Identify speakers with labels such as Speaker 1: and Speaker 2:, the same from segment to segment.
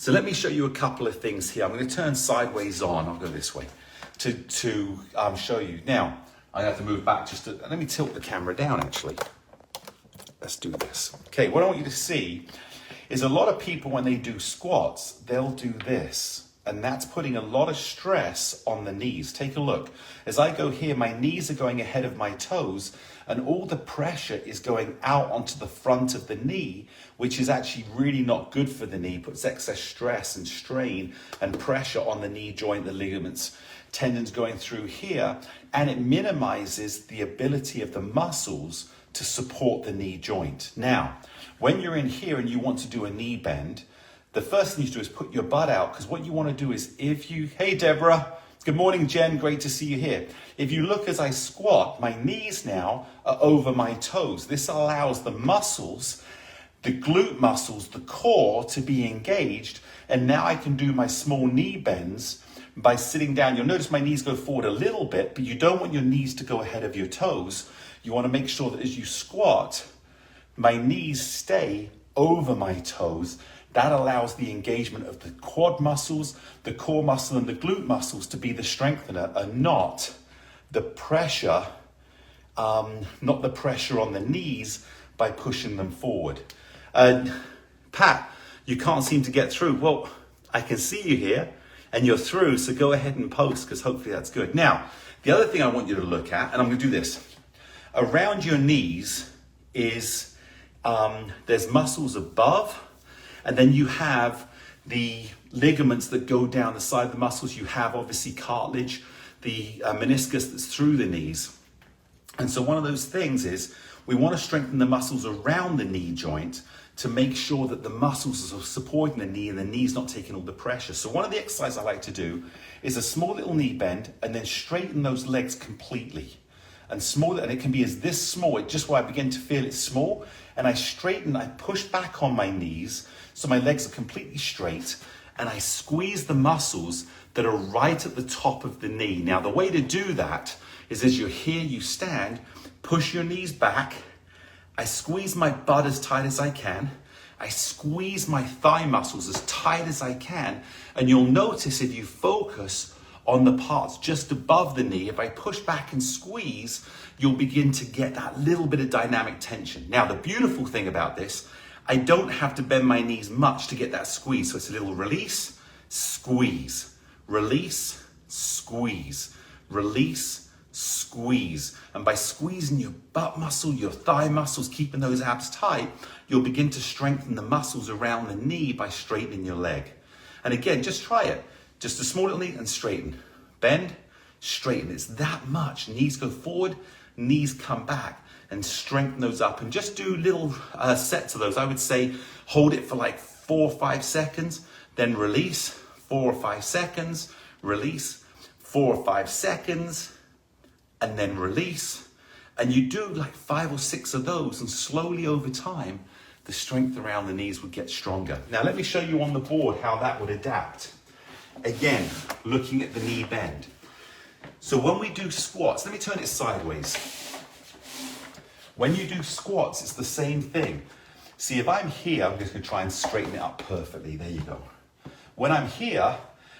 Speaker 1: So let me show you a couple of things here. I'm going to turn sideways on. I'll go this way to show you. Now, I have to move back let me tilt the camera down actually. Let's do this. Okay, what I want you to see is a lot of people when they do squats, they'll do this. And that's putting a lot of stress on the knees. Take a look. As I go here, my knees are going ahead of my toes and all the pressure is going out onto the front of the knee, which is actually really not good for the knee. Puts excess stress and strain and pressure on the knee joint, the ligaments, tendons going through here, and it minimizes the ability of the muscles to support the knee joint. Now, when you're in here and you want to do a knee bend, the first thing you do is put your butt out, because what you want to do is hey Deborah, good morning Jen, great to see you here. If you look as I squat, my knees now are over my toes. This allows the muscles, the glute muscles, the core to be engaged, and now I can do my small knee bends by sitting down. You'll notice my knees go forward a little bit, but you don't want your knees to go ahead of your toes. You want to make sure that as you squat, my knees stay over my toes. That allows the engagement of the quad muscles, the core muscle, and the glute muscles to be the strengthener, and not the pressure, not the pressure on the knees by pushing them forward. Pat, you can't seem to get through. Well, I can see you here, and you're through, so go ahead and post, because hopefully that's good. Now, the other thing I want you to look at, and I'm going to do this, around your knees is, there's muscles above, and then you have the ligaments that go down the side of the muscles. You have obviously cartilage, the meniscus that's through the knees. And so one of those things is we want to strengthen the muscles around the knee joint to make sure that the muscles are supporting the knee and the knee's not taking all the pressure. So one of the exercises I like to do is a small little knee bend and then straighten those legs completely. And it can be as this small, just where I begin to feel it's small, and I straighten, I push back on my knees so my legs are completely straight, and I squeeze the muscles that are right at the top of the knee. Now the way to do that is as you're here, you stand, push your knees back, I squeeze my butt as tight as I can, I squeeze my thigh muscles as tight as I can, and you'll notice if you focus on the parts just above the knee, if I push back and squeeze, you'll begin to get that little bit of dynamic tension. Now, the beautiful thing about this, I don't have to bend my knees much to get that squeeze. So it's a little release, squeeze, release, squeeze, release, squeeze. And by squeezing your butt muscle, your thigh muscles, keeping those abs tight, you'll begin to strengthen the muscles around the knee by straightening your leg. And again, just try it. Just a small little knee and straighten. Bend, straighten. It's that much. Knees go forward, knees come back, and strengthen those up. And just do little sets of those. I would say hold it for like 4 or 5 seconds, then release, 4 or 5 seconds, release, 4 or 5 seconds, and then release. And you do like 5 or 6 of those, and slowly over time, the strength around the knees would get stronger. Now let me show you on the board how that would adapt. Again, looking at the knee bend. So when we do squats, let me turn it sideways. When you do squats, it's the same thing. See, if I'm here, I'm just going to try and straighten it up perfectly. There you go. When I'm here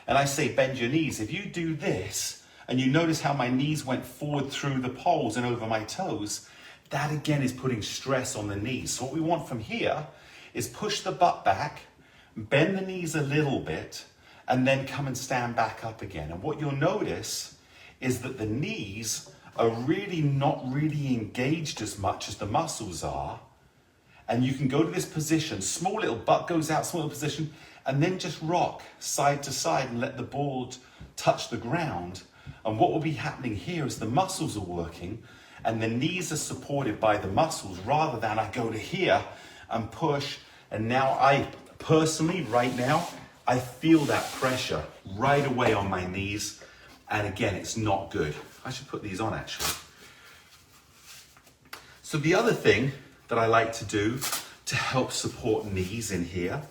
Speaker 1: and I say bend your knees, if you do this and you notice how my knees went forward through the poles and over my toes, that again is putting stress on the knees. So what we want from here is push the butt back, bend the knees a little bit, and then come and stand back up again. And what you'll notice is that the knees are really not really engaged as much as the muscles are. And you can go to this position, small little butt goes out, small little position, and then just rock side to side and let the ball touch the ground. And what will be happening here is the muscles are working and the knees are supported by the muscles, rather than I go to here and push. And now I personally, right now, I feel that pressure right away on my knees. And again, it's not good. I should put these on actually. So the other thing that I like to do to help support knees in here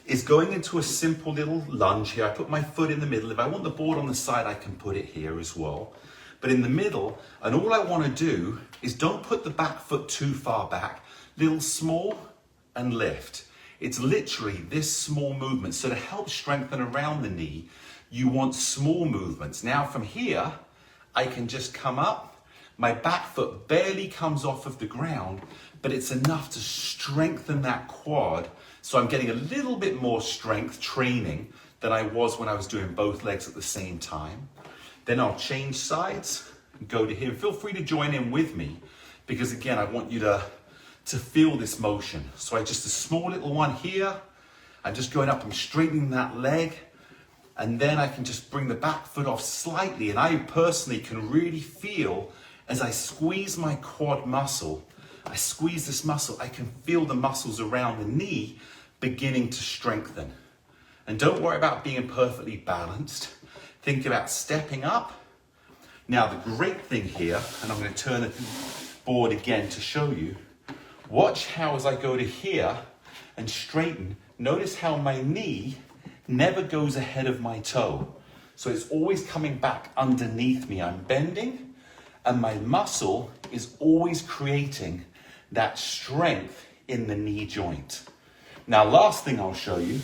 Speaker 1: is going into a simple little lunge here. I put my foot in the middle. If I want the board on the side, I can put it here as well. But in the middle, and all I want to do is don't put the back foot too far back. Little small and lift. It's literally this small movement. So to help strengthen around the knee, you want small movements. Now from here, I can just come up. My back foot barely comes off of the ground, but it's enough to strengthen that quad. So I'm getting a little bit more strength training than I was when I was doing both legs at the same time. Then I'll change sides and go to here. Feel free to join in with me, because again, I want you to feel this motion. So I just a small little one here. I'm just going up and straightening that leg. And then I can just bring the back foot off slightly. And I personally can really feel as I squeeze my quad muscle, I squeeze this muscle, I can feel the muscles around the knee beginning to strengthen. And don't worry about being perfectly balanced. Think about stepping up. Now the great thing here, and I'm going to turn the board again to show you, watch how as I go to here and straighten, notice how my knee never goes ahead of my toe. So it's always coming back underneath me. I'm bending and my muscle is always creating that strength in the knee joint. Now, last thing I'll show you,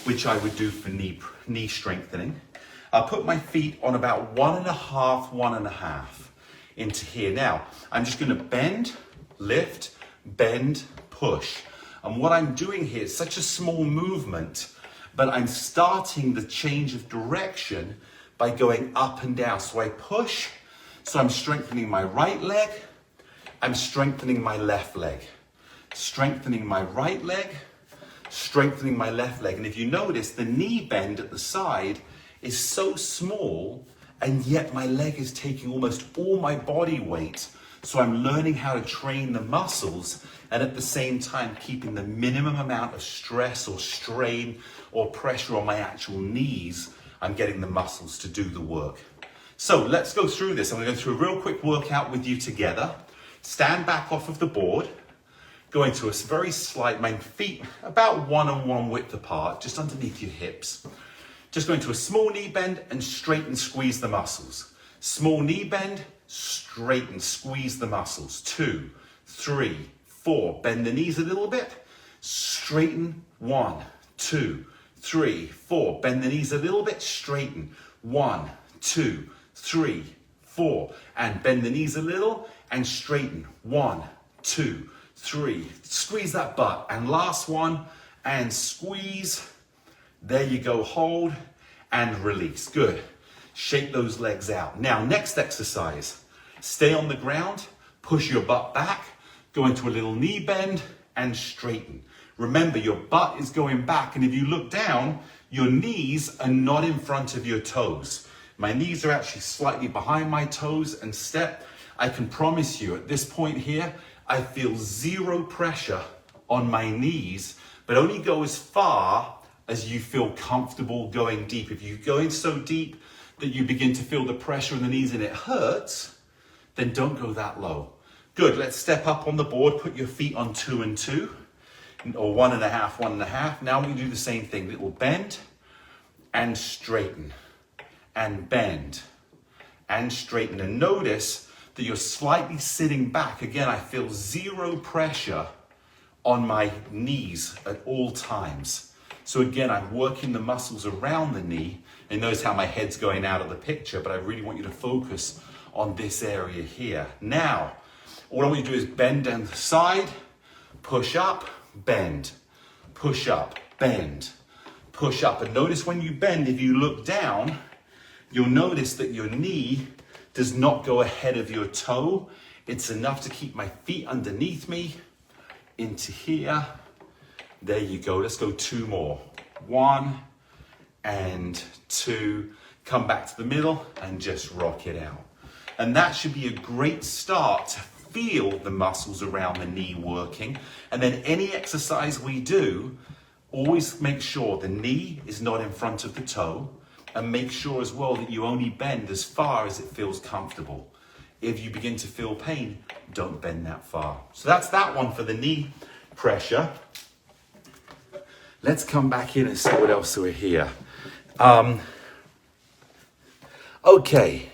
Speaker 1: which I would do for knee strengthening, I'll put my feet on about 1.5 into here. Now, I'm just going to bend, lift, bend, push. And what I'm doing here is such a small movement, but I'm starting the change of direction by going up and down. So I push, so I'm strengthening my right leg, I'm strengthening my left leg, strengthening my right leg, strengthening my left leg. And if you notice, the knee bend at the side is so small, and yet my leg is taking almost all my body weight. So I'm learning how to train the muscles and at the same time keeping the minimum amount of stress or strain or pressure on my actual knees. I'm getting the muscles to do the work. So let's go through this. I'm going to go through a real quick workout with you together. Stand back off of the board. Go into a very slight, my feet about 1-on-1 width apart, just underneath your hips. Just go into a small knee bend and straighten, squeeze the muscles. Small knee bend, straighten, squeeze the muscles. 2, 3, 4. Bend the knees a little bit. Straighten. 1, 2, 3, 4. Bend the knees a little bit. Straighten. 1, 2, 3, 4. And bend the knees a little and straighten. 1, 2, 3. Squeeze that butt. And last one. And squeeze. There you go. Hold and release. Good. Shake those legs out. Now, next exercise. Stay on the ground. Push your butt back. Go into a little knee bend and straighten. Remember, your butt is going back. And if you look down, your knees are not in front of your toes. My knees are actually slightly behind my toes and step. I can promise you at this point here, I feel zero pressure on my knees, but only go as far as you feel comfortable going deep. If you're going so deep that you begin to feel the pressure in the knees and it hurts, then don't go that low. Good, let's step up on the board, put your feet on 2 and 2, or 1.5, 1.5. Now we do the same thing, little bend and straighten, and bend and straighten. And notice that you're slightly sitting back. Again, I feel zero pressure on my knees at all times. So again, I'm working the muscles around the knee, and notice how my head's going out of the picture, but I really want you to focus on this area here. Now, all I want you to do is bend down the side, push up, bend, push up, bend, push up. And notice when you bend, if you look down, you'll notice that your knee does not go ahead of your toe. It's enough to keep my feet underneath me, into here. There you go. Let's go 2 more. 1 and 2. Come back to the middle and just rock it out. And that should be a great start to feel the muscles around the knee working. And then any exercise we do, always make sure the knee is not in front of the toe, and make sure as well that you only bend as far as it feels comfortable. If you begin to feel pain, don't bend that far. So that's that one for the knee pressure. Let's come back in and see what else we're here. Okay,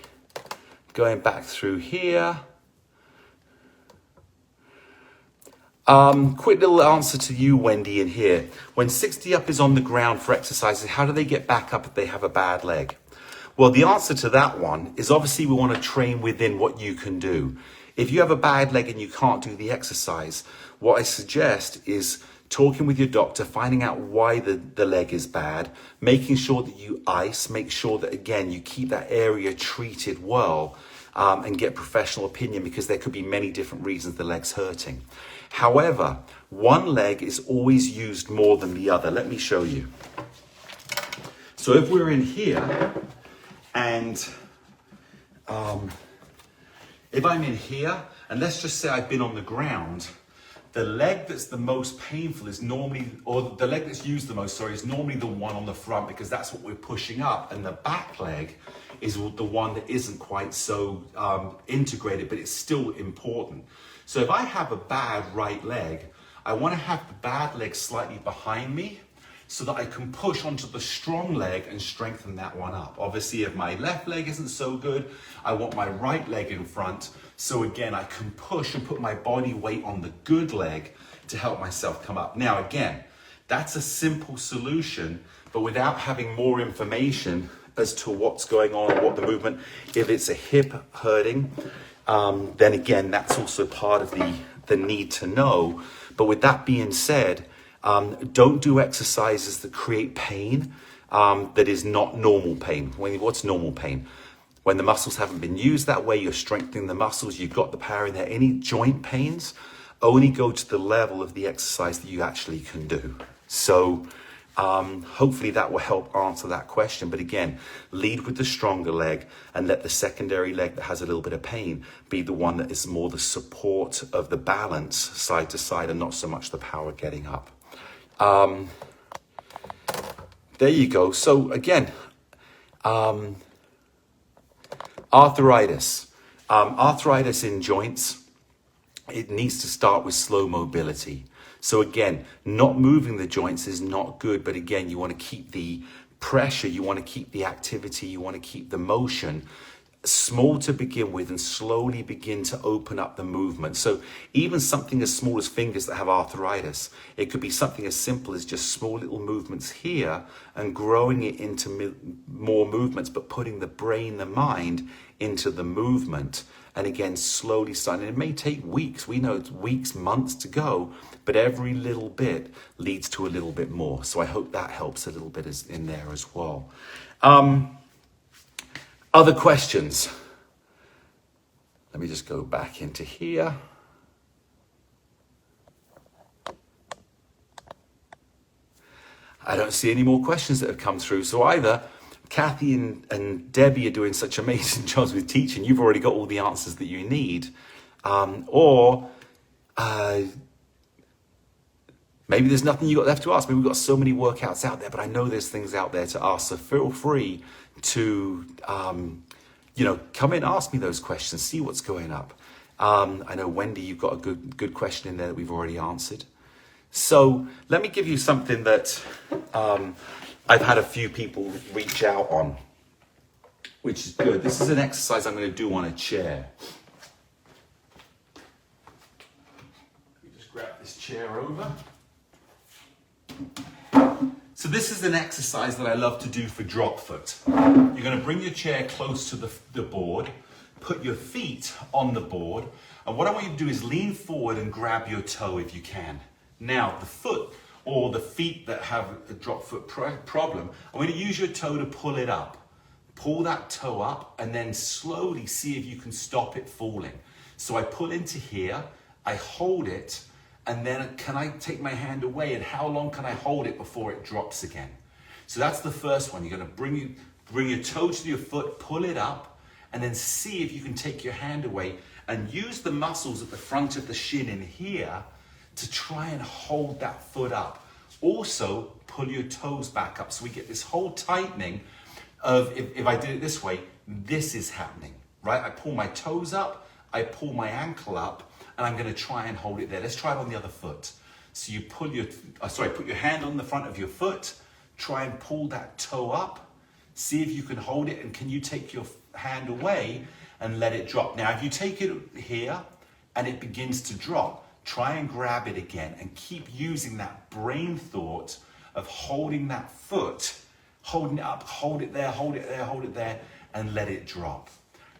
Speaker 1: going back through here. Quick little answer to you, Wendy, in here. When 60 up is on the ground for exercises, how do they get back up if they have a bad leg? Well, the answer to that one is obviously we want to train within what you can do. If you have a bad leg and you can't do the exercise, what I suggest is talking with your doctor, finding out why the leg is bad, making sure that you ice, make sure that, again, you keep that area treated well, and get professional opinion, because there could be many different reasons the leg's hurting. However, one leg is always used more than the other. Let me show you. So if we're in here, and if I'm in here, and let's just say I've been on the ground, the leg that's the most painful is normally, or the leg that's used the most, sorry, is normally the one on the front, because that's what we're pushing up. And the back leg is the one that isn't quite so integrated, but it's still important. So if I have a bad right leg, I want to have the bad leg slightly behind me so that I can push onto the strong leg and strengthen that one up. Obviously, if my left leg isn't so good, I want my right leg in front. So again, I can push and put my body weight on the good leg to help myself come up. Now, again, that's a simple solution, but without having more information as to what's going on and what the movement, if it's a hip hurting, then again, that's also part of the need to know. But with that being said, don't do exercises that create pain that is not normal pain. What's normal pain? When the muscles haven't been used that way, you're strengthening the muscles, you've got the power in there. Any joint pains only go to the level of the exercise that you actually can do. So hopefully that will help answer that question. But again, lead with the stronger leg and let the secondary leg that has a little bit of pain be the one that is more the support of the balance side to side and not so much the power getting up. There you go. So again, arthritis. Arthritis in joints, it needs to start with slow mobility. So again, not moving the joints is not good, but again, you want to keep the pressure, you want to keep the activity, you want to keep the motion small to begin with and slowly begin to open up the movement. So even something as small as fingers that have arthritis, it could be something as simple as just small little movements here and growing it into more movements, but putting the brain, the mind into the movement. And again, slowly starting. It may take weeks. We know it's weeks, months to go, but every little bit leads to a little bit more. So I hope that helps a little bit in there as well. Other questions? Let me just go back into here. I don't see any more questions that have come through. So either Kathy and Debbie are doing such amazing jobs with teaching, you've already got all the answers that you need. Or maybe there's nothing you got left to ask. Maybe we've got so many workouts out there, but I know there's things out there to ask. So feel free to, come in, ask me those questions, see what's going up. I know, Wendy, you've got a good question in there that we've already answered. So let me give you something that I've had a few people reach out on, which is good. This is an exercise I'm going to do on a chair. Let me just grab this chair over. So this is an exercise that I love to do for drop foot. You're going to bring your chair close to the board, put your feet on the board, and what I want you to do is lean forward and grab your toe if you can. Now, the foot or the feet that have a drop foot problem, I'm going to use your toe to pull it up. Pull that toe up and then slowly see if you can stop it falling. So I pull into here, I hold it, and then can I take my hand away, and how long can I hold it before it drops again? So that's the first one. You're going to bring your toe to your foot, pull it up, and then see if you can take your hand away and use the muscles at the front of the shin in here to try and hold that foot up. Also, pull your toes back up so we get this whole tightening of, if I did it this way, this is happening, right? I pull my toes up, I pull my ankle up, and I'm going to try and hold it there. Let's try it on the other foot. So you put your hand on the front of your foot, try and pull that toe up, see if you can hold it, and can you take your hand away and let it drop. Now, if you take it here and it begins to drop, try and grab it again and keep using that brain thought of holding that foot, holding it up, hold it there, hold it there, hold it there, and let it drop.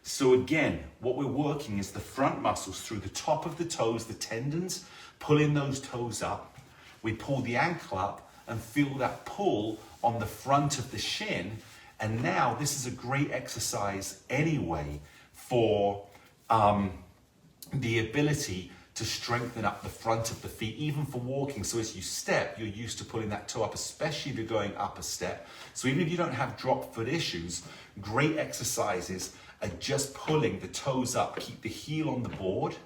Speaker 1: So again, what we're working is the front muscles through the top of the toes, the tendons, pulling those toes up. We pull the ankle up and feel that pull on the front of the shin. And now this is a great exercise anyway for the ability to strengthen up the front of the feet, even for walking. So as you step, you're used to pulling that toe up, especially if you're going up a step. So even if you don't have drop foot issues, great exercises are just pulling the toes up. Keep the heel on the board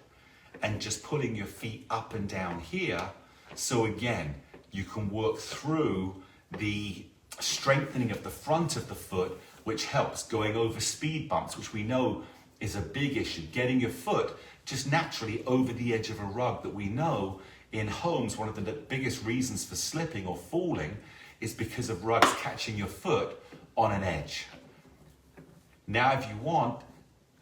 Speaker 1: and just pulling your feet up and down here. So again, you can work through the strengthening of the front of the foot, which helps going over speed bumps, which we know is a big issue. Getting your foot just naturally over the edge of a rug that we know in homes, one of the biggest reasons for slipping or falling is because of rugs catching your foot on an edge. Now, if you want,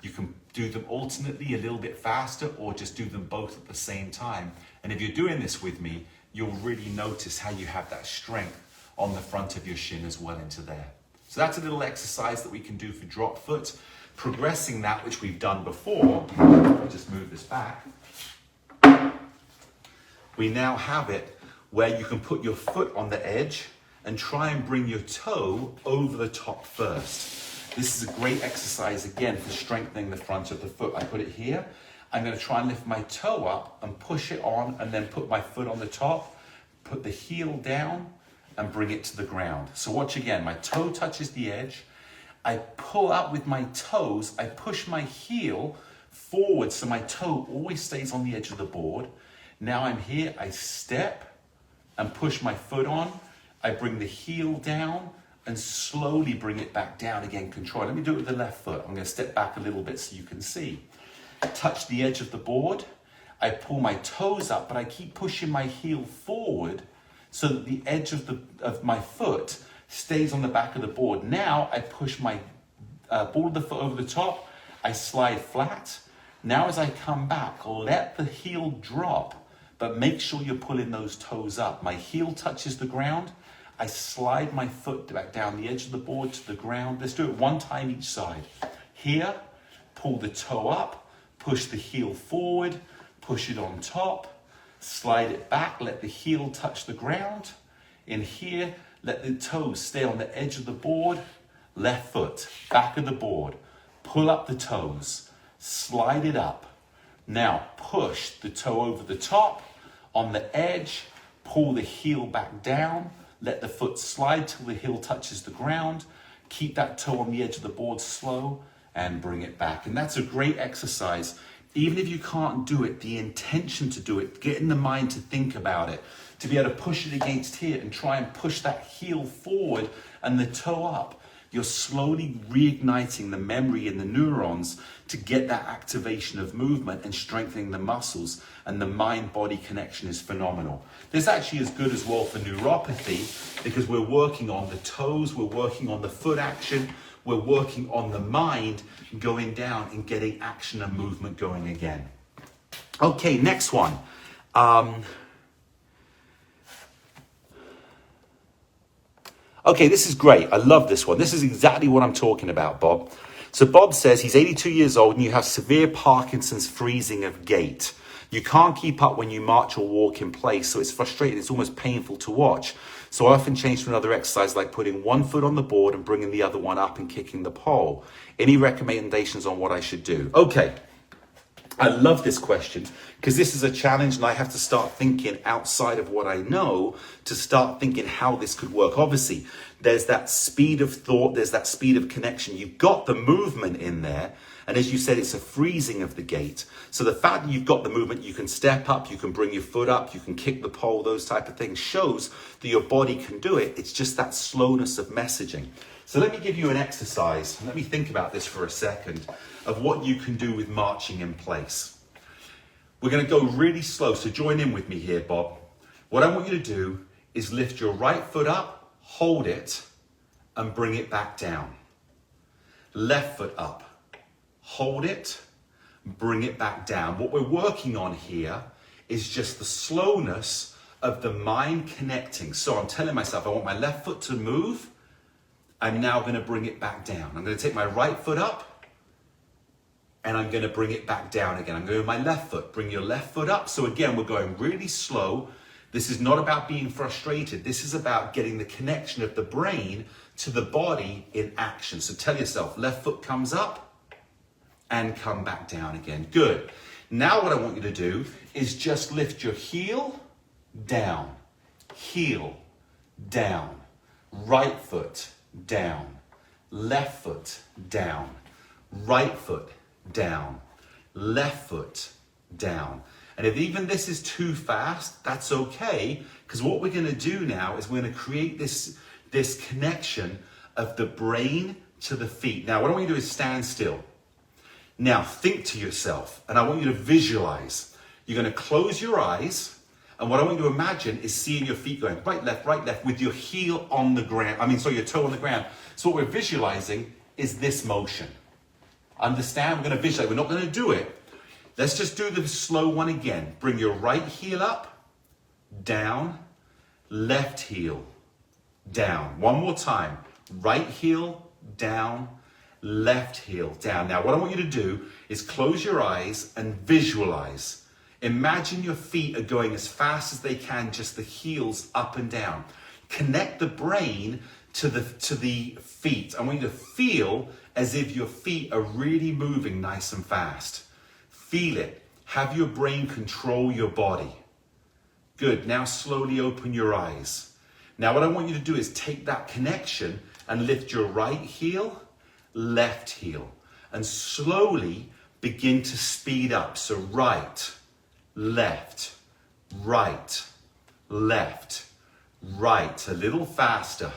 Speaker 1: you can do them alternately a little bit faster or just do them both at the same time. And if you're doing this with me, you'll really notice how you have that strength on the front of your shin as well into there. So that's a little exercise that we can do for drop foot. Progressing that, which we've done before, I'll just move this back. We now have it where you can put your foot on the edge and try and bring your toe over the top first. This is a great exercise again for strengthening the front of the foot. I put it here. I'm going to try and lift my toe up and push it on and then put my foot on the top, put the heel down and bring it to the ground. So watch again, my toe touches the edge. I pull out with my toes, I push my heel forward so my toe always stays on the edge of the board. Now I'm here, I step and push my foot on. I bring the heel down and slowly bring it back down again, control. Let me do it with the left foot. I'm gonna step back a little bit so you can see. Touch the edge of the board. I pull my toes up, but I keep pushing my heel forward so that the edge of my foot stays on the back of the board. Now I push my ball of the foot over the top. I slide flat. Now as I come back, let the heel drop, but make sure you're pulling those toes up. My heel touches the ground. I slide my foot back down the edge of the board to the ground. Let's do it one time each side. Here, pull the toe up, push the heel forward, push it on top, slide it back, let the heel touch the ground. In here, let the toes stay on the edge of the board, left foot, back of the board, pull up the toes, slide it up. Now push the toe over the top, on the edge, pull the heel back down, let the foot slide till the heel touches the ground, keep that toe on the edge of the board slow, and bring it back. And that's a great exercise. Even if you can't do it, the intention to do it, get in the mind to think about it, to be able to push it against here and try and push that heel forward and the toe up. You're slowly reigniting the memory in the neurons to get that activation of movement and strengthening the muscles, and the mind-body connection is phenomenal. This actually is good as well for neuropathy because we're working on the toes, we're working on the foot action, we're working on the mind going down and getting action and movement going again. Okay, next one. Okay, this is great. I love this one. This is exactly what I'm talking about, Bob. So Bob says he's 82 years old and you have severe Parkinson's, freezing of gait. You can't keep up when you march or walk in place, so it's frustrating. It's almost painful to watch. So I often change to another exercise like putting one foot on the board and bringing the other one up and kicking the pole. Any recommendations on what I should do? Okay. I love this question because this is a challenge and I have to start thinking outside of what I know to start thinking how this could work. Obviously, there's that speed of thought, there's that speed of connection. You've got the movement in there. And as you said, it's a freezing of the gait. So the fact that you've got the movement, you can step up, you can bring your foot up, you can kick the pole, those type of things shows that your body can do it. It's just that slowness of messaging. So let me give you an exercise. Let me think about this for a second of what you can do with marching in place. We're going to go really slow, so join in with me here, Bob. What I want you to do is lift your right foot up, hold it, and bring it back down. Left foot up, hold it, bring it back down. What we're working on here is just the slowness of the mind connecting. So I'm telling myself, I want my left foot to move. I'm now going to bring it back down. I'm going to take my right foot up and I'm going to bring it back down again. I'm going to my left foot, bring your left foot up. So again, we're going really slow. This is not about being frustrated. This is about getting the connection of the brain to the body in action. So tell yourself, left foot comes up and come back down again. Good. Now what I want you to do is just lift your heel, down, heel, down, right foot, down, left foot, down, right foot, down, left foot, down. And if even this is too fast, that's okay, because what we're going to do now is we're going to create this connection of the brain to the feet. Now, what I want you to do is stand still. Now, think to yourself, and I want you to visualize. You're going to close your eyes, and what I want you to imagine is seeing your feet going right, left, with your heel on the ground. Your toe on the ground. So what we're visualizing is this motion. Understand? We're going to visualize. We're not going to do it. Let's just do the slow one again. Bring your right heel up, down, left heel, down. One more time. Right heel, down, left heel, down. Now, what I want you to do is close your eyes and visualize. Imagine your feet are going as fast as they can, just the heels up and down. Connect the brain to the feet. I want you to feel as if your feet are really moving nice and fast. Feel it. Have your brain control your body. Good. Now slowly open your eyes. Now what I want you to do is take that connection and lift your right heel, left heel, and slowly begin to speed up. So right, left, right, left, right. A little faster.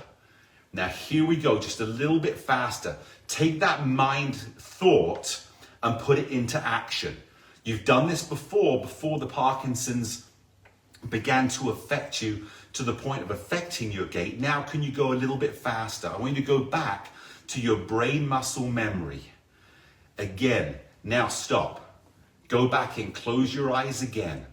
Speaker 1: Now here we go, just a little bit faster. Take that mind thought and put it into action. You've done this before the Parkinson's began to affect you to the point of affecting your gait. Now can you go a little bit faster? I want you to go back to your brain muscle memory. Again, now stop. Go back in, close your eyes again.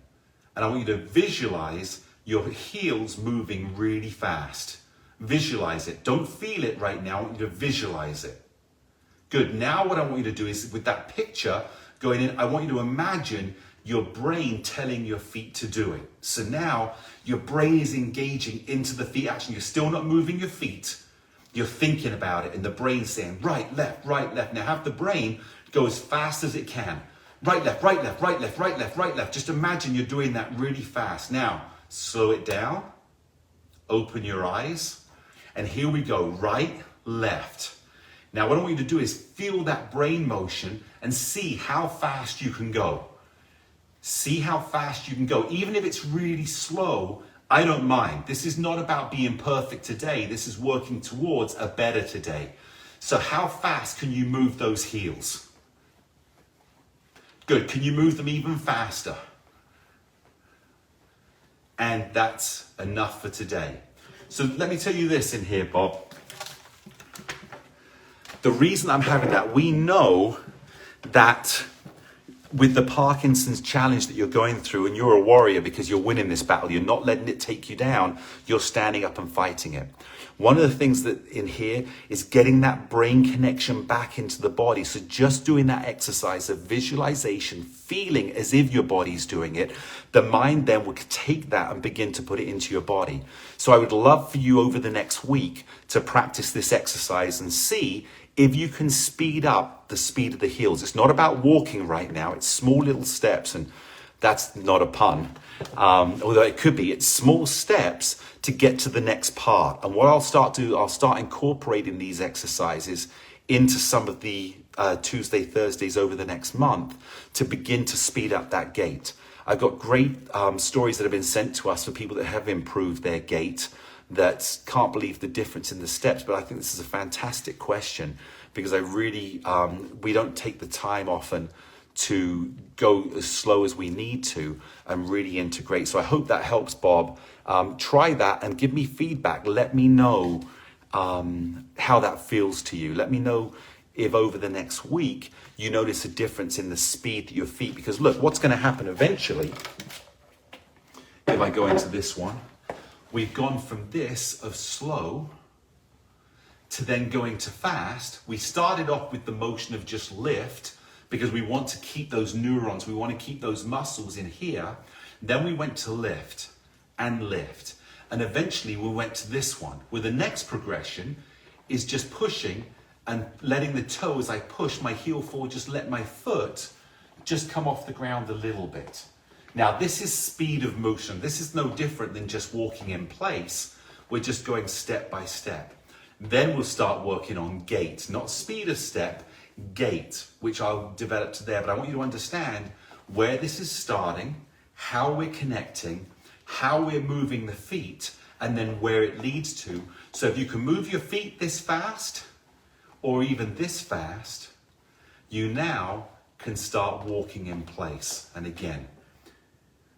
Speaker 1: And I want you to visualize your heels moving really fast. Visualize it. Don't feel it right now. I want you to visualize it. Good. Now what I want you to do is, with that picture going in, I want you to imagine your brain telling your feet to do it. So now your brain is engaging into the feet action. You're still not moving your feet. You're thinking about it, and the brain's saying right, left, right, left. Now have the brain go as fast as it can. Right, left, right, left, right, left, right, left, right, left. Just imagine you're doing that really fast. Now slow it down. Open your eyes. And here we go. Right, left. Now what I want you to do is feel that brain motion and see how fast you can go. See how fast you can go. Even if it's really slow, I don't mind. This is not about being perfect today. This is working towards a better today. So how fast can you move those heels? Good. Can you move them even faster? And that's enough for today. So let me tell you this in here, Bob. The reason I'm having that, we know that with the Parkinson's challenge that you're going through, and you're a warrior because you're winning this battle, you're not letting it take you down, you're standing up and fighting it. One of the things that in here is getting that brain connection back into the body. So just doing that exercise of visualization, feeling as if your body's doing it, the mind then will take that and begin to put it into your body. So I would love for you over the next week to practice this exercise and see if you can speed up the speed of the heels. It's not about walking right now. It's small little steps, and that's not a pun, although it could be. It's small steps to get to the next part. And what I'll start incorporating these exercises into some of the Tuesday, Thursdays over the next month to begin to speed up that gait. I've got great stories that have been sent to us for people that have improved their gait, that can't believe the difference in the steps. But I think this is a fantastic question, because I really, we don't take the time often to go as slow as we need to and really integrate. So I hope that helps, Bob. Try that and give me feedback. Let me know how that feels to you. Let me know if over the next week you notice a difference in the speed that your feet, because look, what's going to happen eventually if I go into this one, we've gone from this of slow to then going to fast. We started off with the motion of just lift because we want to keep those neurons, we want to keep those muscles in here. Then we went to lift and lift. And eventually we went to this one, where the next progression is just pushing and letting the toe, as I push my heel forward, just let my foot just come off the ground a little bit. Now this is speed of motion. This is no different than just walking in place. We're just going step by step. Then we'll start working on gait, not speed of step, gait, which I'll develop to there. But I want you to understand where this is starting, how we're connecting, how we're moving the feet, and then where it leads to. So if you can move your feet this fast, or even this fast, you now can start walking in place. And again,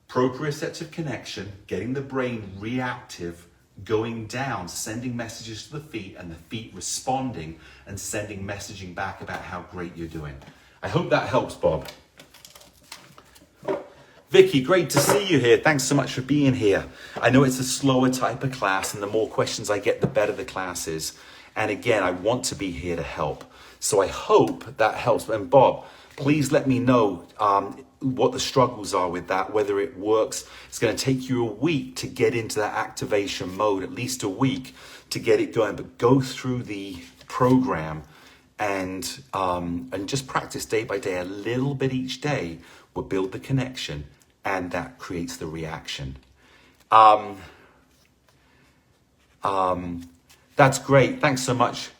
Speaker 1: proprioceptive connection, getting the brain reactive, going down, sending messages to the feet, and the feet responding and sending messaging back about how great you're doing. I hope that helps, Bob. Vicky, great to see you here. Thanks so much for being here. I know it's a slower type of class, and the more questions I get, the better the class is. And again, I want to be here to help. So I hope that helps. And Bob, please let me know what the struggles are with that, whether it works. It's going to take you a week to get into that activation mode, at least a week to get it going. But go through the program and just practice day by day, a little bit each day will build the connection, and that creates the reaction. That's great. Thanks so much.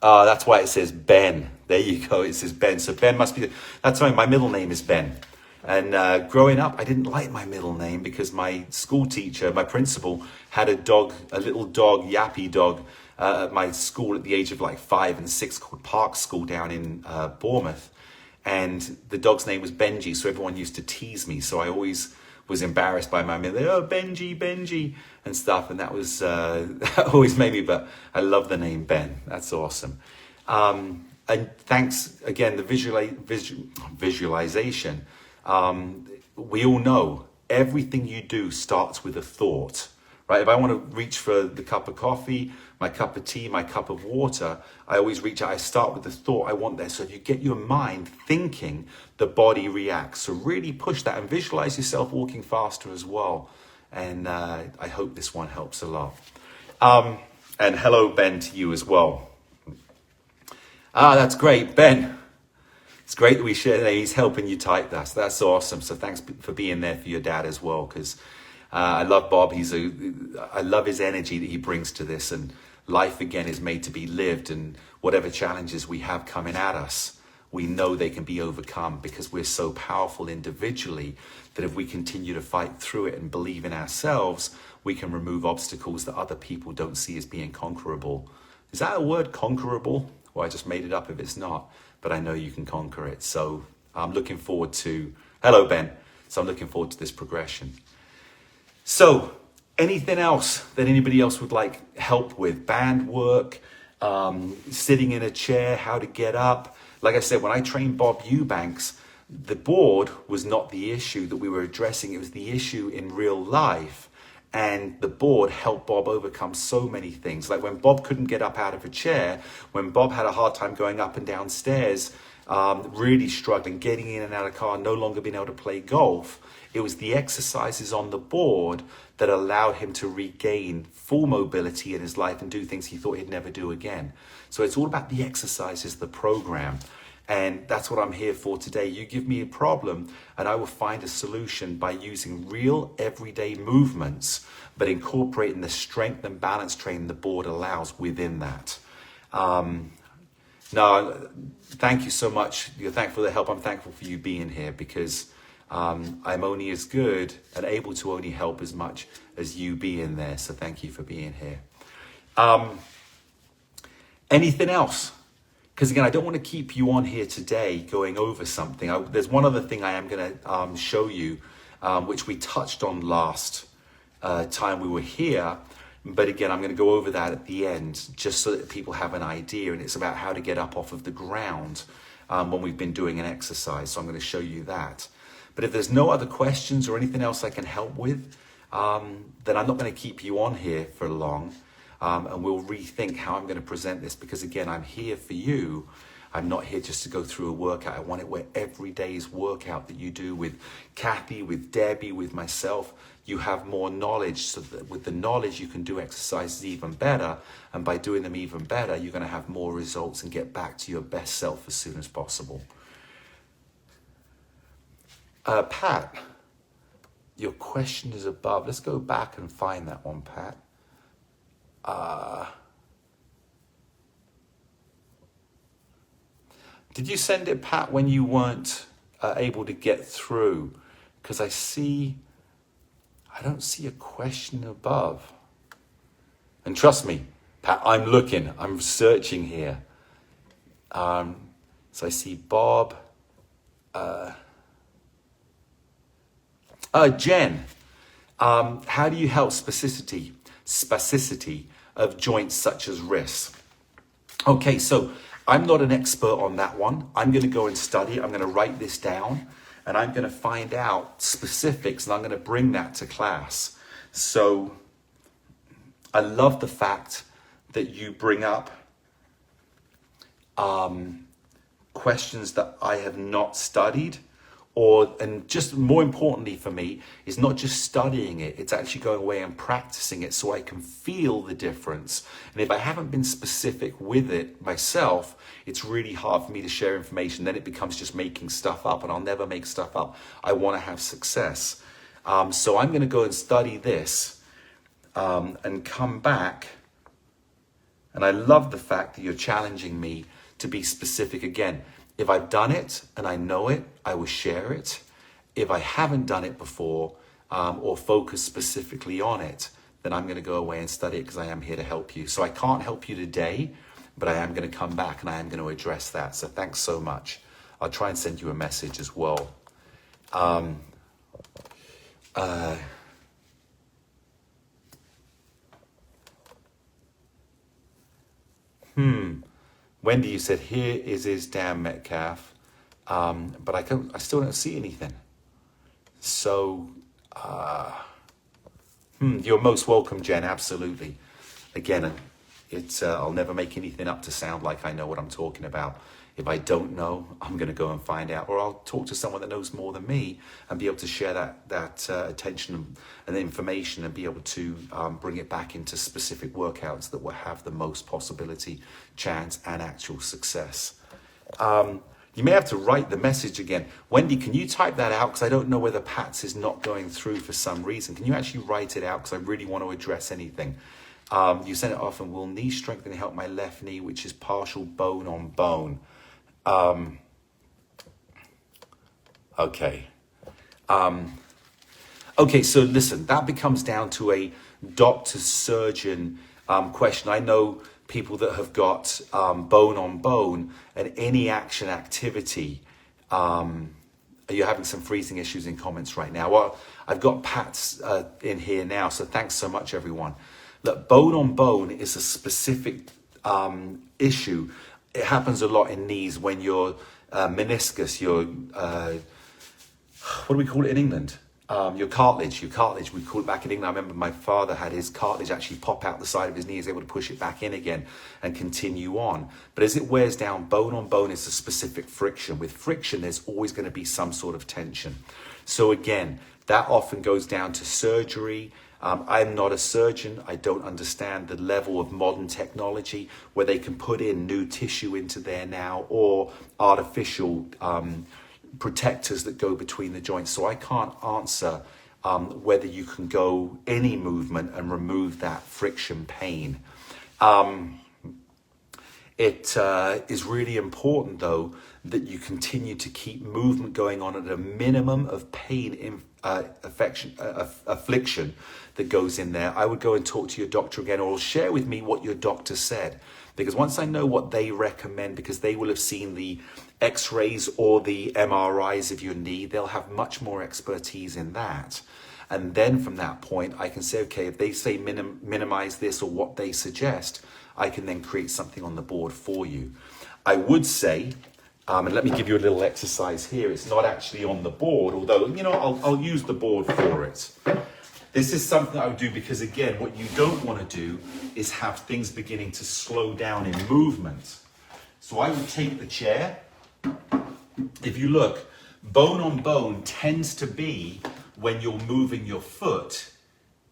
Speaker 1: That's why it says Ben. There you go. It says Ben. So Ben must be, that's why my middle name is Ben. And growing up, I didn't like my middle name because my school teacher, my principal, had a dog, a little dog, yappy dog, at my school at the age of like 5 and 6, called Park School down in Bournemouth. And the dog's name was Benji. So everyone used to tease me. So I always was embarrassed by my middle name. Oh, Benji, Benji, and stuff. And that was, that always made me, but I love the name Ben. That's awesome. And thanks again, the visualization. We all know everything you do starts with a thought, right? If I want to reach for the cup of coffee, my cup of tea, my cup of water, I always reach out. I start with the thought I want there. So if you get your mind thinking, the body reacts. So really push that and visualize yourself walking faster as well. And I hope this one helps a lot. And hello, Ben, to you as well. That's great, Ben. It's great that we share. He's helping you type that. So that's awesome. So thanks for being there for your dad as well, because I love Bob. I love his energy that he brings to this. And life again is made to be lived. And whatever challenges we have coming at us, we know they can be overcome because we're so powerful individually that if we continue to fight through it and believe in ourselves, we can remove obstacles that other people don't see as being conquerable. Is that a word, conquerable? Well, I just made it up if it's not, but I know you can conquer it. So I'm looking forward to, hello, Ben. So I'm looking forward to this progression. So anything else that anybody else would like help with? Band work, sitting in a chair, how to get up. Like I said, when I trained Bob Eubanks, the board was not the issue that we were addressing. It was the issue in real life. And the board helped Bob overcome so many things. Like when Bob couldn't get up out of a chair, when Bob had a hard time going up and down stairs, really struggling, getting in and out of the car, no longer being able to play golf. It was the exercises on the board that allowed him to regain full mobility in his life and do things he thought he'd never do again. So it's all about the exercises, the program. And that's what I'm here for today. You give me a problem and I will find a solution by using real everyday movements, but incorporating the strength and balance training the board allows within that. No, thank you so much. You're thankful for the help. I'm thankful for you being here because I'm only as good and able to only help as much as you being there. So thank you for being here. Anything else? Because again, I don't want to keep you on here today going over something. There's one other thing I am going to show you, which we touched on last time we were here. But again, I'm going to go over that at the end, just so that people have an idea. And it's about how to get up off of the ground when we've been doing an exercise. So I'm going to show you that. But if there's no other questions or anything else I can help with, then I'm not going to keep you on here for long. And we'll rethink how I'm going to present this, because again, I'm here for you. I'm not here just to go through a workout. I want it where every day's workout that you do with Kathy, with Debbie, with myself, you have more knowledge, so that with the knowledge you can do exercises even better. And by doing them even better, you're going to have more results and get back to your best self as soon as possible. Pat, your question is above. Let's go back and find that one, Pat. Did you send it, Pat, when you weren't able to get through? Because I don't see a question above. And trust me, Pat, I'm looking, I'm searching here. So I see Bob. Jen, how do you help spasticity of joints such as wrists? Okay, so I'm not an expert on that one. I'm going to go and study. I'm going to write this down, and I'm going to find out specifics, and I'm going to bring that to class. So I love the fact that you bring up questions that I have not studied. And just more importantly for me, is not just studying it, it's actually going away and practicing it so I can feel the difference. And if I haven't been specific with it myself, it's really hard for me to share information. Then it becomes just making stuff up, and I'll never make stuff up. I want to have success. So I'm going to go and study this and come back. And I love the fact that you're challenging me to be specific again. If I've done it and I know it, I will share it. If I haven't done it before or focus specifically on it, then I'm going to go away and study it, because I am here to help you. So I can't help you today, but I am going to come back and I am going to address that. So thanks so much. I'll try and send you a message as well. Wendy, you said here is Dan Metcalfe, but I still don't see anything. So, you're most welcome, Jen. Absolutely. Again, I'll never make anything up to sound like I know what I'm talking about. If I don't know, I'm going to go and find out, or I'll talk to someone that knows more than me and be able to share that attention and information, and be able to bring it back into specific workouts that will have the most possibility, chance, and actual success. You may have to write the message again. Wendy, can you type that out? Because I don't know whether Pat's is not going through for some reason. Can you actually write it out? Because I really want to address anything. You send it off, and will knee strengthening help my left knee, which is partial bone on bone? Okay. Okay, so listen, that becomes down to a doctor-surgeon question. I know people that have got bone on bone and any action activity. You're having some freezing issues in comments right now. Well, I've got Pat's in here now, so thanks so much, everyone. Look, bone on bone is a specific issue. It happens a lot in knees when your meniscus, your, what do we call it in England? Your cartilage, we call it back in England. I remember my father had his cartilage actually pop out the side of his knee. He was able to push it back in again and continue on. But as it wears down, bone on bone is a specific friction. With friction, there's always going to be some sort of tension. So again, that often goes down to surgery. I'm not a surgeon. I don't understand the level of modern technology where they can put in new tissue into there now, or artificial protectors that go between the joints. So I can't answer whether you can go any movement and remove that friction pain. It is really important, though, that you continue to keep movement going on at a minimum of pain affliction that goes in there. I would go and talk to your doctor again, or share with me what your doctor said, because once I know what they recommend, because they will have seen the x-rays or the MRIs of your knee, they'll have much more expertise in that. And then from that point, I can say, okay, if they say minimize this or what they suggest, I can then create something on the board for you. I would say, And let me give you a little exercise here. It's not actually on the board, although, you know, I'll use the board for it. This is something I would do because, again, what you don't want to do is have things beginning to slow down in movement. So I would take the chair. If you look, bone on bone tends to be when you're moving your foot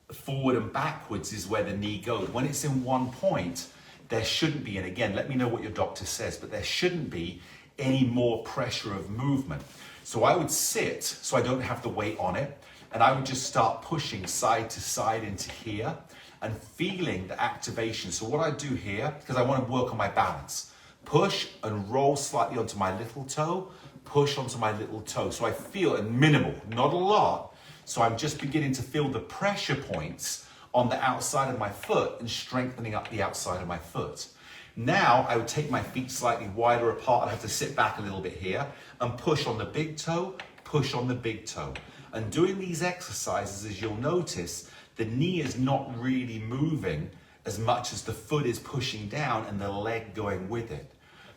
Speaker 1: forward and backwards is where the knee goes. When it's in one point, there shouldn't be, and again, let me know what your doctor says, but there shouldn't be any more pressure of movement. So I would sit so I don't have the weight on it, and I would just start pushing side to side into here and feeling the activation. So what I do here, because I want to work on my balance, push and roll slightly onto my little toe, push onto my little toe. So I feel it minimal, not a lot. So I'm just beginning to feel the pressure points on the outside of my foot and strengthening up the outside of my foot. Now I would take my feet slightly wider apart. I have to sit back a little bit here and push on the big toe, push on the big toe. And doing these exercises, as you'll notice, the knee is not really moving as much as the foot is pushing down and the leg going with it.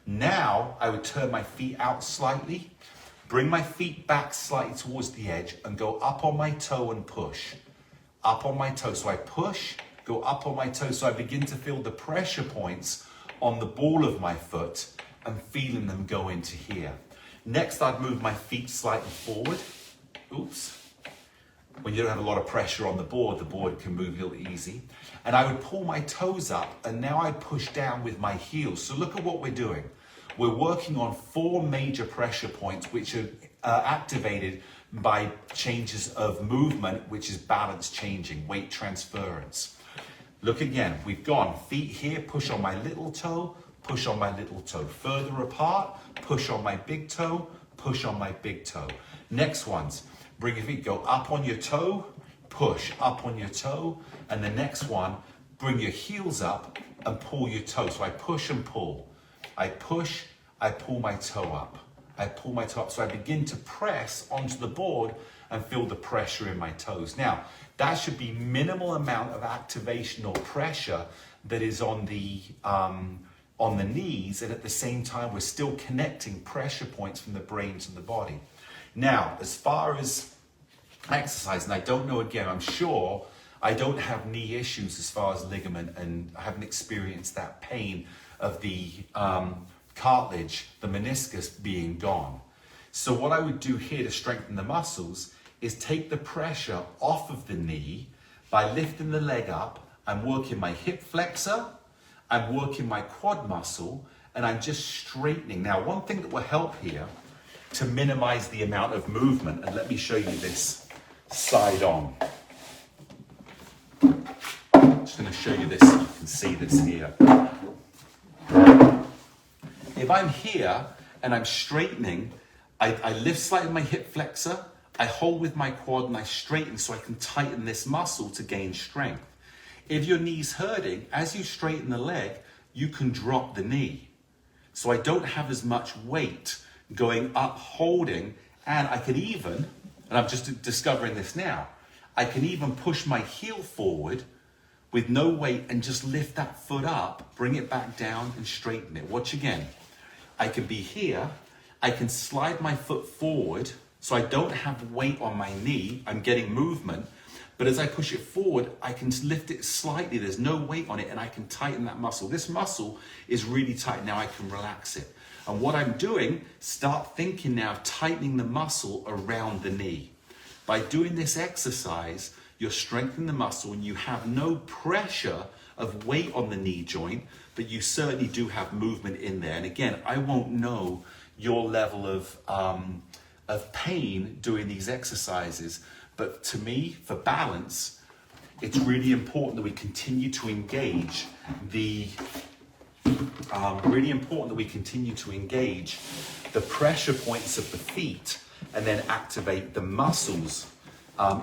Speaker 1: Now I would turn my feet out slightly, bring my feet back slightly towards the edge and go up on my toe and push. Up on my toe. So I push, go up on my toe. So I begin to feel the pressure points on the ball of my foot and feeling them go into here. Next, I'd move my feet slightly forward. Oops. When you don't have a lot of pressure on the board can move a little easy. And I would pull my toes up, and now I push down with my heels. So look at what we're doing. We're working on 4 major pressure points, which are activated by changes of movement, which is balance changing, weight transference. Look again, we've gone feet here, push on my little toe, push on my little toe. Further apart, push on my big toe, push on my big toe. Next ones, bring your feet, go up on your toe, push up on your toe. And the next one, bring your heels up and pull your toe. So I push and pull. I push, I pull my toe up. I pull my toe up. So I begin to press onto the board and feel the pressure in my toes. Now, that should be minimal amount of activation or pressure that is on the knees, and at the same time, we're still connecting pressure points from the brain to the body. Now, as far as exercise, and I don't know, again, I'm sure I don't have knee issues as far as ligament, and I haven't experienced that pain of the cartilage, the meniscus being gone. So what I would do here to strengthen the muscles is take the pressure off of the knee by lifting the leg up. I'm working my hip flexor, I'm working my quad muscle, and I'm just straightening. Now, one thing that will help here to minimize the amount of movement, and let me show you this side on. I'm just going to show you this so you can see this here. If I'm here and I'm straightening, I lift slightly my hip flexor, I hold with my quad and I straighten so I can tighten this muscle to gain strength. If your knee's hurting, as you straighten the leg, you can drop the knee. So I don't have as much weight going up, holding, and I can even, and I'm just discovering this now, I can even push my heel forward with no weight and just lift that foot up, bring it back down and straighten it. Watch again. I can be here, I can slide my foot forward so I don't have weight on my knee, I'm getting movement, but as I push it forward, I can lift it slightly, there's no weight on it, and I can tighten that muscle. This muscle is really tight, now I can relax it. And what I'm doing, start thinking now of tightening the muscle around the knee. By doing this exercise, you're strengthening the muscle and you have no pressure of weight on the knee joint, but you certainly do have movement in there. And again, I won't know your level of pain doing these exercises, but to me, for balance, it's really important that we continue to engage the pressure points of the feet and then activate the muscles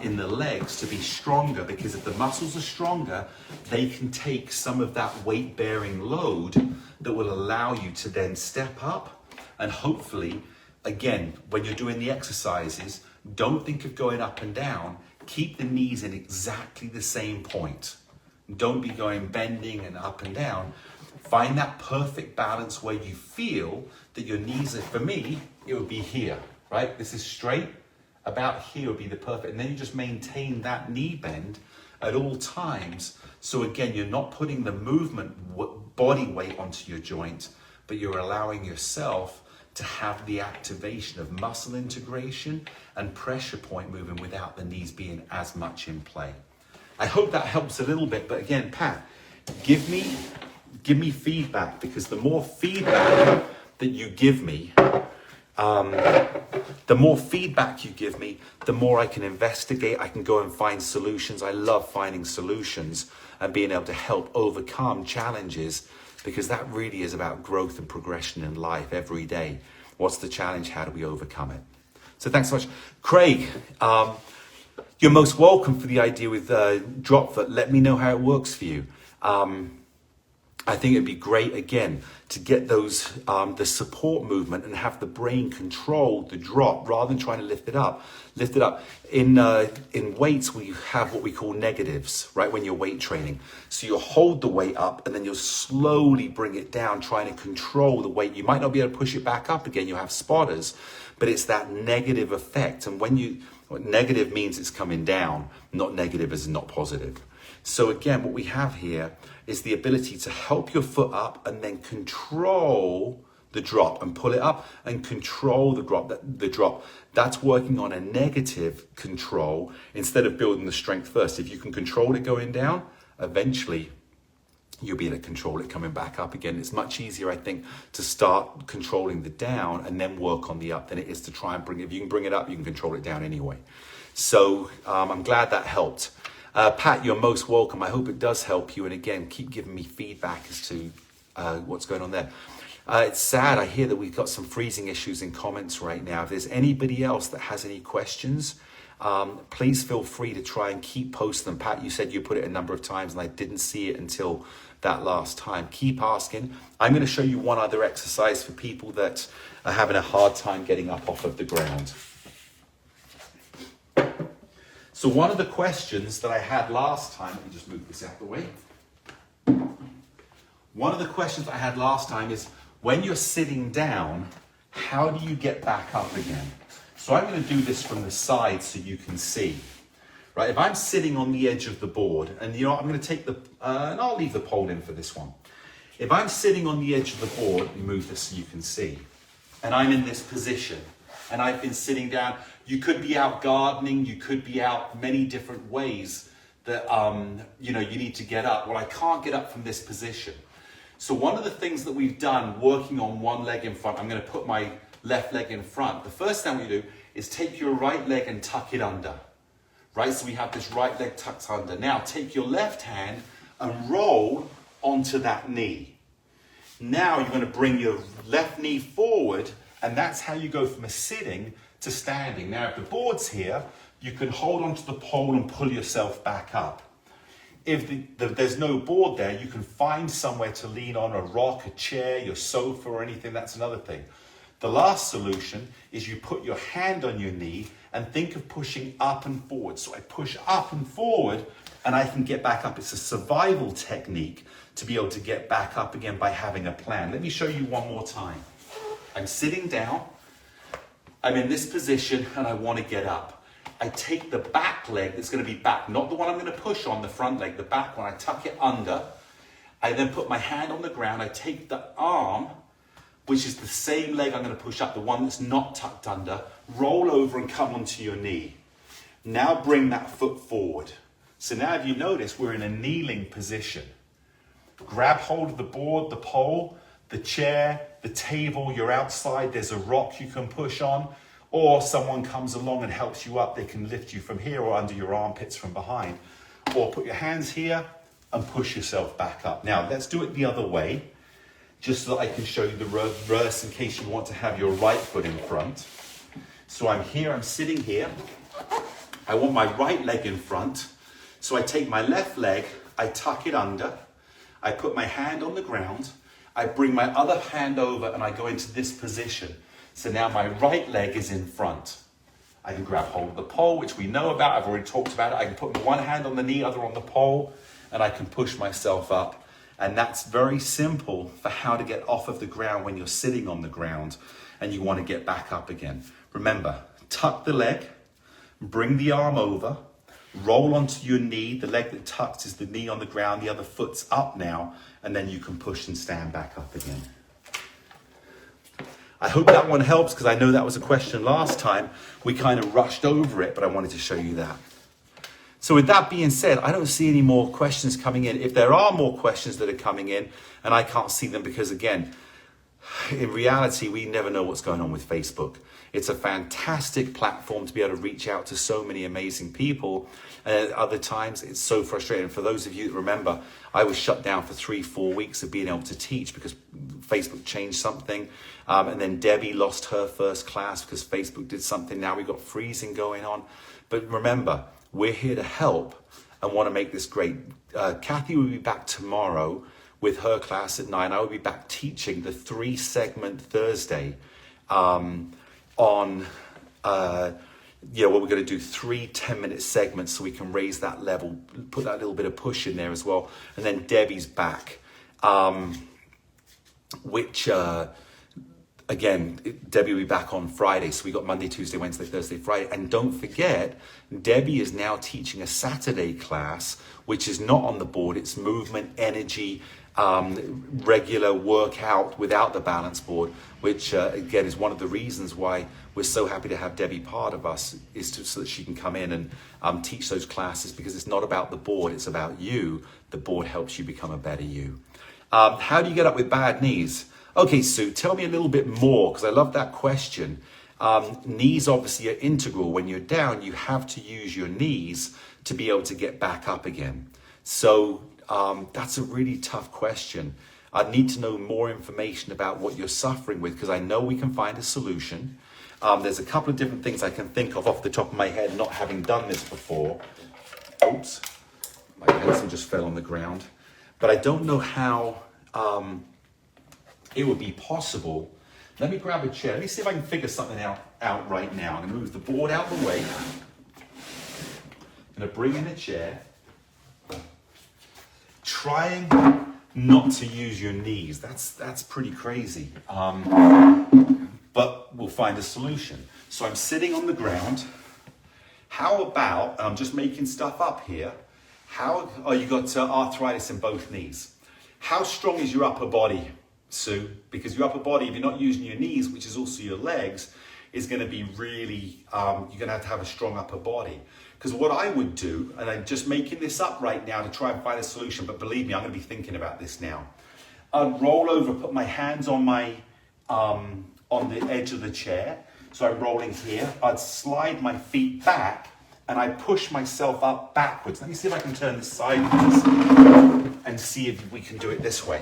Speaker 1: in the legs to be stronger, because if the muscles are stronger, they can take some of that weight-bearing load that will allow you to then step up. And hopefully, again, when you're doing the exercises, don't think of going up and down. Keep the knees in exactly the same point. Don't be going bending and up and down. Find that perfect balance where you feel that your knees are, for me, it would be here, right? This is straight, about here would be the perfect, and then you just maintain that knee bend at all times. So again, you're not putting the movement body weight onto your joint, but you're allowing yourself to have the activation of muscle integration and pressure point moving without the knees being as much in play. I hope that helps a little bit, but again, Pat, give me feedback, because the more feedback that you give me, the more I can investigate, I can go and find solutions. I love finding solutions and being able to help overcome challenges, because that really is about growth and progression in life every day. What's the challenge? How do we overcome it? So thanks so much. Craig, you're most welcome for the idea with drop foot. Let me know how it works for you. I think it'd be great, again, to get those the support movement and have the brain control the drop rather than trying to lift it up. Lift it up. In weights, we have what we call negatives, right, when you're weight training. So you'll hold the weight up and then you'll slowly bring it down, trying to control the weight. You might not be able to push it back up again. You'll have spotters, but it's that negative effect. And negative means it's coming down, not negative as not positive. So again, what we have here is the ability to help your foot up and then control the drop and pull it up and control the drop. That's working on a negative control instead of building the strength first. If you can control it going down, eventually you'll be able to control it coming back up again. It's much easier, I think, to start controlling the down and then work on the up than it is to try and bring it. If you can bring it up, you can control it down anyway. So I'm glad that helped. Pat, you're most welcome. I hope it does help you. And again, keep giving me feedback as to what's going on there. It's sad. I hear that we've got some freezing issues in comments right now. If there's anybody else that has any questions, please feel free to try and keep posting them. Pat, you said you put it a number of times and I didn't see it until that last time. Keep asking. I'm going to show you one other exercise for people that are having a hard time getting up off of the ground. So one of the questions that I had last time, let me just move this out of the way. One of the questions I had last time is, when you're sitting down, how do you get back up again? So I'm going to do this from the side so you can see. Right, if I'm sitting on the edge of the board, and you know what, I'm going to take and I'll leave the pole in for this one. If I'm sitting on the edge of the board, let me move this so you can see, and I'm in this position, and I've been sitting down. You could be out gardening, you could be out many different ways that you need to get up. Well, I can't get up from this position. So one of the things that we've done, working on one leg in front, I'm going to put my left leg in front. The first thing we do is take your right leg and tuck it under. Right, so we have this right leg tucked under. Now take your left hand and roll onto that knee. Now you're going to bring your left knee forward, and that's how you go from a sitting to standing. Now if the board's here, you can hold onto the pole and pull yourself back up. If there's no board there, you can find somewhere to lean on, a rock, a chair, your sofa or anything. That's another thing. The last solution is you put your hand on your knee and think of pushing up and forward. So I push up and forward and I can get back up. It's a survival technique to be able to get back up again by having a plan. Let me show you one more time. I'm sitting down, I'm in this position and I want to get up. I take the back leg that's going to be back, not the one I'm going to push on, the front leg, the back one. I tuck it under. I then put my hand on the ground. I take the arm, which is the same leg I'm going to push up, the one that's not tucked under, roll over and come onto your knee. Now bring that foot forward. So now if you notice, we're in a kneeling position. Grab hold of the board, the pole, the chair, the table, you're outside, there's a rock you can push on, or someone comes along and helps you up, they can lift you from here or under your armpits from behind, or put your hands here and push yourself back up. Now let's do it the other way, just so that I can show you the reverse in case you want to have your right foot in front. So I'm here, I'm sitting here, I want my right leg in front, so I take my left leg, I tuck it under, I put my hand on the ground, I bring my other hand over and I go into this position. So now my right leg is in front. I can grab hold of the pole, which we know about, I've already talked about it. I can put one hand on the knee, other on the pole, and I can push myself up. And that's very simple for how to get off of the ground when you're sitting on the ground and you want to get back up again. Remember, tuck the leg, bring the arm over, roll onto your knee. The leg that tucks is the knee on the ground, the other foot's up now, and then you can push and stand back up again. I hope that one helps, because I know that was a question last time. We kind of rushed over it, but I wanted to show you that. So with that being said, I don't see any more questions coming in. If there are more questions that are coming in, and I can't see them because, again, in reality, we never know what's going on with Facebook. It's a fantastic platform to be able to reach out to so many amazing people. And at other times, it's so frustrating. For those of you that remember, I was shut down for 3-4 weeks of being able to teach because Facebook changed something. And then Debbie lost her first class because Facebook did something. Now we've got freezing going on. But remember, we're here to help and want to make this great. Kathy will be back tomorrow with her class at 9. I will be back teaching the 3-segment Thursday on, where we're going to do 3 10-minute segments so we can raise that level, put that little bit of push in there as well. And then Debbie's back, again, Debbie will be back on Friday. So we got Monday, Tuesday, Wednesday, Thursday, Friday. And don't forget, Debbie is now teaching a Saturday class, which is not on the board. It's movement, energy, regular workout without the balance board, which again is one of the reasons why we're so happy to have Debbie part of us, so that she can come in and teach those classes, because it's not about the board, it's about you. The board helps you become a better you. How do you get up with bad knees? Okay, Sue, tell me a little bit more, because I love that question. Knees obviously are integral. When you're down, you have to use your knees to be able to get back up again. So that's a really tough question. I need to know more information about what you're suffering with, because I know we can find a solution. There's a couple of different things I can think of off the top of my head, not having done this before. Oops, my pencil just fell on the ground. But I don't know how it would be possible. Let me grab a chair. Let me see if I can figure something out right now. I'm going to move the board out of the way. I'm going to bring in a chair. Trying not to use your knees. That's pretty crazy. But we'll find a solution. So I'm sitting on the ground. How about, I'm just making stuff up here. You got arthritis in both knees. How strong is your upper body, Sue? Because your upper body, if you're not using your knees, which is also your legs, is going to be really, you're going to have a strong upper body. Because what I would do, and I'm just making this up right now to try and find a solution, but believe me, I'm going to be thinking about this now. I'd roll over, put my hands on my, on the edge of the chair. So I'm rolling here. I'd slide my feet back and I push myself up backwards. Let me see if I can turn this sideways and see if we can do it this way.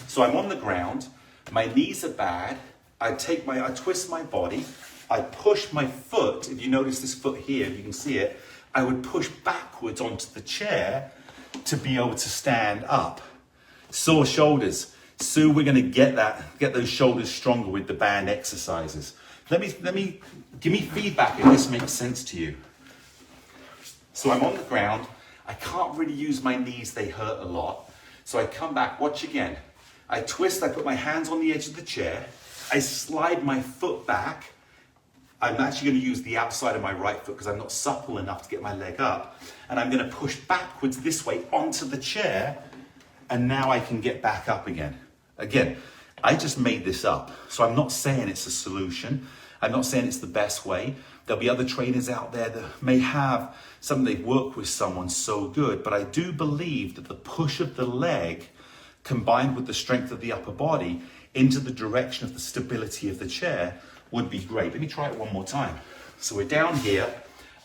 Speaker 1: So I'm on the ground. My knees are bad. I twist my body. I push my foot. If you notice this foot here, you can see it. I would push backwards onto the chair to be able to stand up. Sore shoulders. Sue, we're going to get those shoulders stronger with the band exercises. Give me feedback if this makes sense to you. So I'm on the ground. I can't really use my knees. They hurt a lot. So I come back, watch again. I twist, I put my hands on the edge of the chair. I slide my foot back. I'm actually going to use the outside of my right foot because I'm not supple enough to get my leg up. And I'm going to push backwards this way onto the chair. And now I can get back up again. Again, I just made this up. So I'm not saying it's a solution. I'm not saying it's the best way. There'll be other trainers out there that may have something they've worked with someone so good. But I do believe that the push of the leg combined with the strength of the upper body into the direction of the stability of the chair would be great. Let me try it one more time. So we're down here.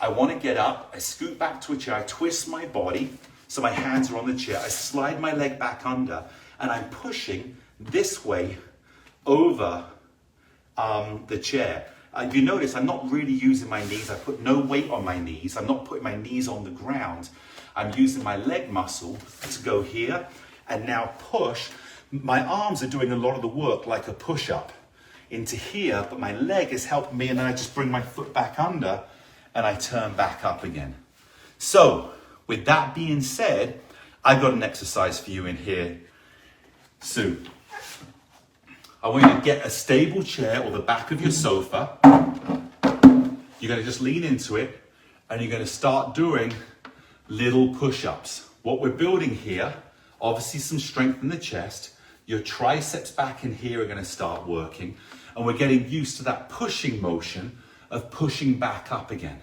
Speaker 1: I want to get up. I scoot back to a chair. I twist my body so my hands are on the chair. I slide my leg back under and I'm pushing this way over the chair. You notice I'm not really using my knees. I put no weight on my knees. I'm not putting my knees on the ground. I'm using my leg muscle to go here and now push. My arms are doing a lot of the work like a push-up into here, but my leg is helping me, and then I just bring my foot back under and I turn back up again. So with that being said, I've got an exercise for you in here So, I want you to get a stable chair or the back of your sofa. You're going to just lean into it and you're going to start doing little push-ups. What we're building here, obviously some strength in the chest. Your triceps back in here are going to start working, and we're getting used to that pushing motion of pushing back up again.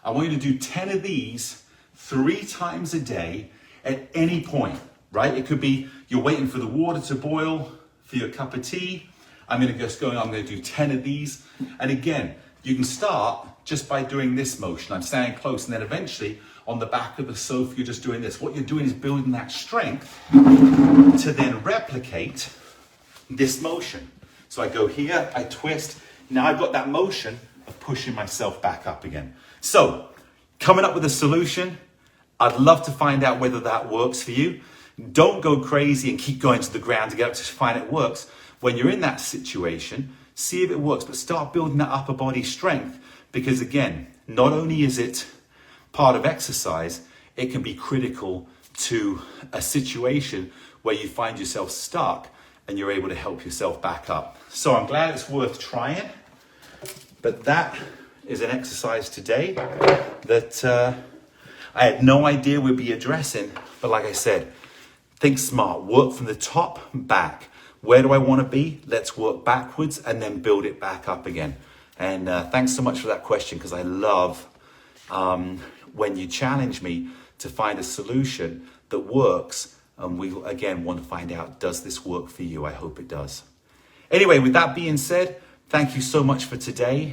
Speaker 1: I want you to do 10 of these 3 times a day at any point, right? It could be you're waiting for the water to boil for your cup of tea. I'm going to do 10 of these. And again, you can start just by doing this motion. I'm standing close, and then eventually on the back of the sofa, you're just doing this. What you're doing is building that strength to then replicate this motion. So I go here, I twist. Now I've got that motion of pushing myself back up again. So coming up with a solution, I'd love to find out whether that works for you. Don't go crazy and keep going to the ground to get up to find it works. When you're in that situation, see if it works, but start building that upper body strength, because again, not only is it part of exercise, it can be critical to a situation where you find yourself stuck and you're able to help yourself back up. So I'm glad it's worth trying, but that is an exercise today that I had no idea we'd be addressing. But like I said, think smart, work from the top back. Where do I want to be? Let's work backwards and then build it back up again. And thanks so much for that question, because I love when you challenge me to find a solution that works. And we, again, want to find out, does this work for you? I hope it does. Anyway, with that being said, thank you so much for today.